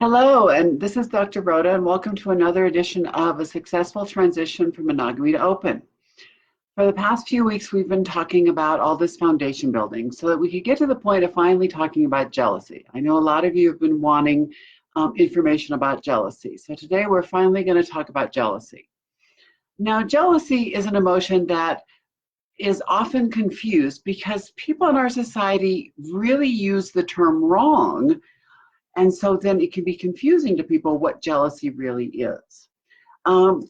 Hello, and this is Dr. Rhoda, and welcome to another edition of A Successful Transition from Monogamy to Open. For the past few weeks, we've been talking about all this foundation building so that we could get to the point of finally talking about jealousy. I know a lot of you have been wanting information about jealousy. So today we're finally going to talk about jealousy. Now, jealousy is an emotion that is often confused because people in our society really use the term wrong. And so then it can be confusing to people what jealousy really is.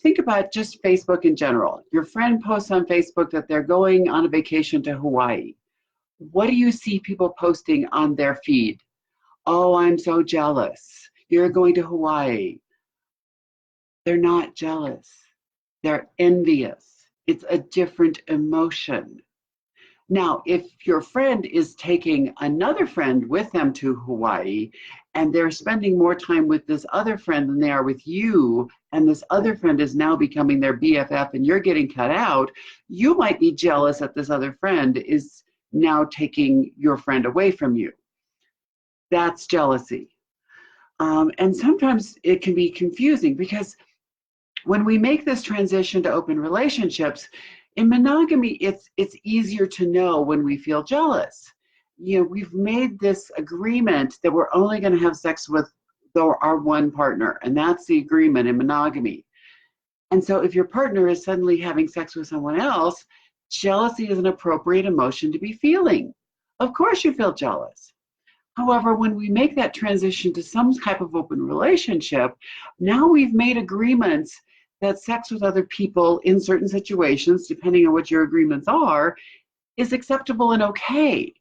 Think about just Facebook in general. Your friend posts on Facebook that they're going on a vacation to Hawaii. What do you see people posting on their feed? Oh, I'm so jealous. You're going to Hawaii. They're not jealous. They're envious. It's a different emotion. Now, if your friend is taking another friend with them to Hawaii and they're spending more time with this other friend than they are with you, and this other friend is now becoming their BFF and you're getting cut out, you might be jealous that this other friend is now taking your friend away from you. That's jealousy. And sometimes it can be confusing because when we make this transition to open relationships, in monogamy, it's easier to know when we feel jealous. You know, we've made this agreement that we're only going to have sex with our one partner, and that's the agreement in monogamy. And so if your partner is suddenly having sex with someone else, jealousy is an appropriate emotion to be feeling. Of course you feel jealous. However, when we make that transition to some type of open relationship, now we've made agreements that sex with other people in certain situations, depending on what your agreements are, is acceptable and okay.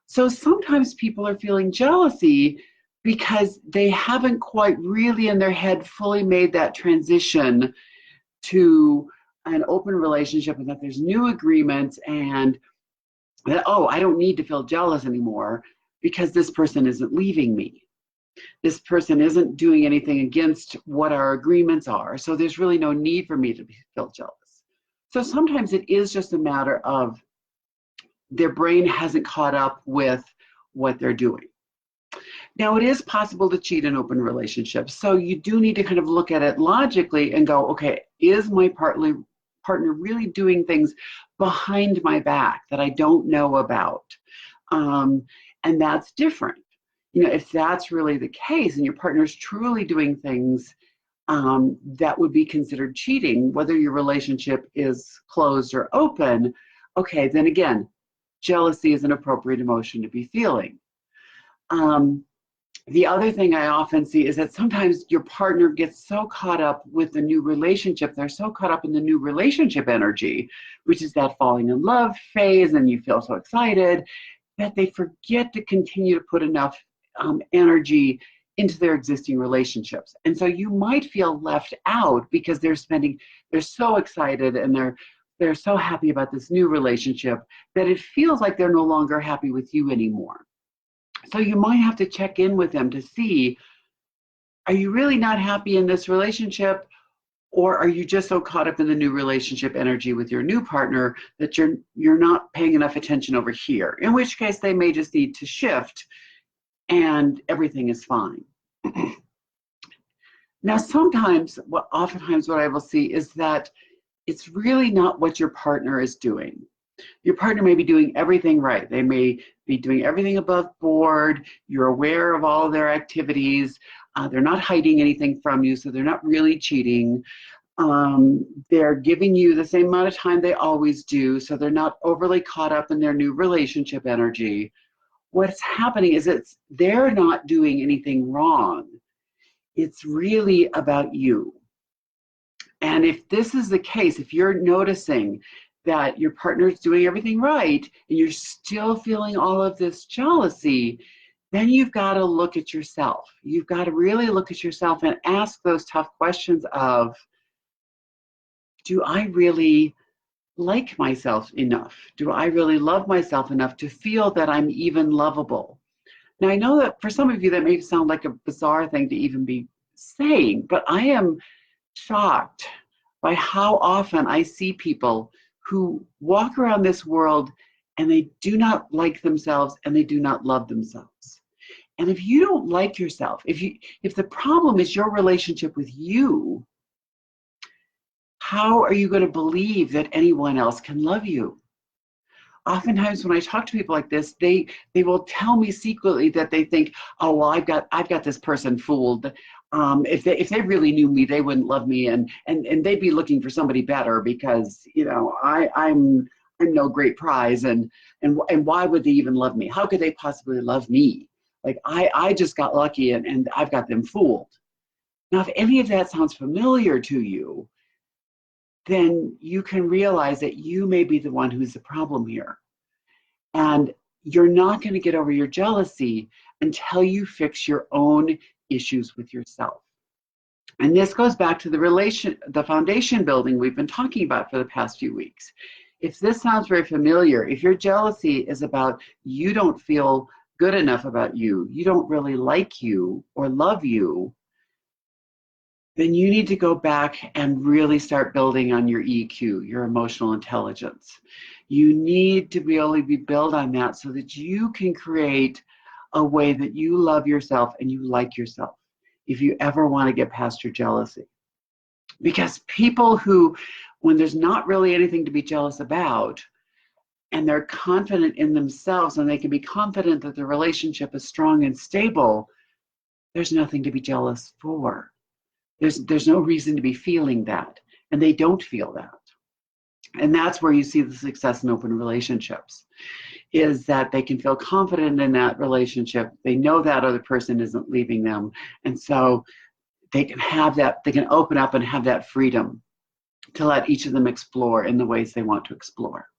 So sometimes people are feeling jealousy because they haven't quite really in their head fully made that transition to an open relationship, and that there's new agreements, and that, oh, I don't need to feel jealous anymore because this person isn't leaving me. This person isn't doing anything against what our agreements are, so there's really no need for me to feel jealous. So sometimes it is just a matter of their brain hasn't caught up with what they're doing. Now, it is possible to cheat in open relationships, so you do need to kind of look at it logically and go, okay, is my partner really doing things behind my back that I don't know about? And that's different. You know, if that's really the case and your partner's truly doing things that would be considered cheating, whether your relationship is closed or open, okay, then again, jealousy is an appropriate emotion to be feeling. The other thing I often see is that sometimes your partner gets so caught up with the new relationship, they're so caught up in the new relationship energy, which is that falling in love phase, and you feel so excited, that they forget to continue to put enough energy into their existing relationships. And so you might feel left out because they're so excited and they're so happy about this new relationship that it feels like they're no longer happy with you anymore. So you might have to check in with them to see, are you really not happy in this relationship? Or are you just so caught up in the new relationship energy with your new partner that you're not paying enough attention over here? In which case they may just need to shift and everything is fine. Now, oftentimes what I will see is that it's really not what your partner is doing. Your partner may be doing everything right. They may be doing everything above board. You're aware of all their activities. They're not hiding anything from you, so they're not really cheating. They're giving you the same amount of time they always do, so they're not overly caught up in their new relationship energy. What's happening is they're not doing anything wrong. It's really about you. And if this is the case, if you're noticing that your partner's doing everything right and you're still feeling all of this jealousy, then you've got to look at yourself. You've got to really look at yourself and ask those tough questions of, do I really like myself enough? Do I really love myself enough to feel that I'm even lovable? Now, I know that for some of you that may sound like a bizarre thing to even be saying, but I am shocked by how often I see people who walk around this world and they do not like themselves and they do not love themselves. And if you don't like yourself, if the problem is your relationship with you, how are you going to believe that anyone else can love you? Oftentimes when I talk to people like this, they will tell me secretly that they think, oh, well, I've got this person fooled. If they really knew me, they wouldn't love me, and they'd be looking for somebody better because, you know, I'm no great prize, and why would they even love me? How could they possibly love me? Like I just got lucky and I've got them fooled. Now, if any of that sounds familiar to you, then you can realize that you may be the one who's the problem here. And you're not going to get over your jealousy until you fix your own issues with yourself. And this goes back to the foundation building we've been talking about for the past few weeks. If this sounds very familiar, if your jealousy is about you don't feel good enough about you, you don't really like you or love you, then you need to go back and really start building on your EQ, your emotional intelligence. You need to really build on that so that you can create a way that you love yourself and you like yourself if you ever want to get past your jealousy. Because people who, when there's not really anything to be jealous about, and they're confident in themselves and they can be confident that the relationship is strong and stable, there's nothing to be jealous for. There's no reason to be feeling that, and they don't feel that. And that's where you see the success in open relationships, is that they can feel confident in that relationship. They know that other person isn't leaving them. And so they can have that, they can open up and have that freedom to let each of them explore in the ways they want to explore.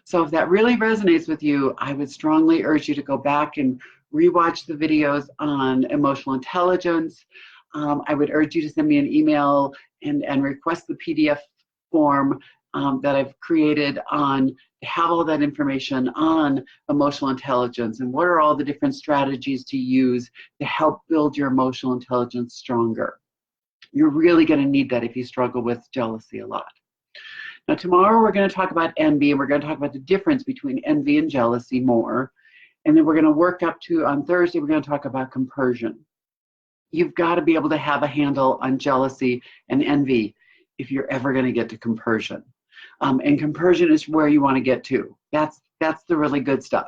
So if that really resonates with you, I would strongly urge you to go back and rewatch the videos on emotional intelligence. I would urge you to send me an email and request the PDF form that I've created to have all that information on emotional intelligence and what are all the different strategies to use to help build your emotional intelligence stronger. You're really going to need that if you struggle with jealousy a lot. Now, tomorrow we're going to talk about envy, and we're going to talk about the difference between envy and jealousy more. And then we're going to work up to, on Thursday, we're going to talk about compersion. You've got to be able to have a handle on jealousy and envy if you're ever going to get to compersion. And compersion is where you want to get to. That's the really good stuff.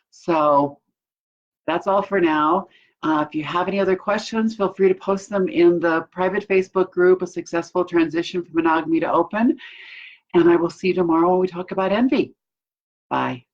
So that's all for now. If you have any other questions, feel free to post them in the private Facebook group, A Successful Transition from Monogamy to Open. And I will see you tomorrow when we talk about envy. Bye.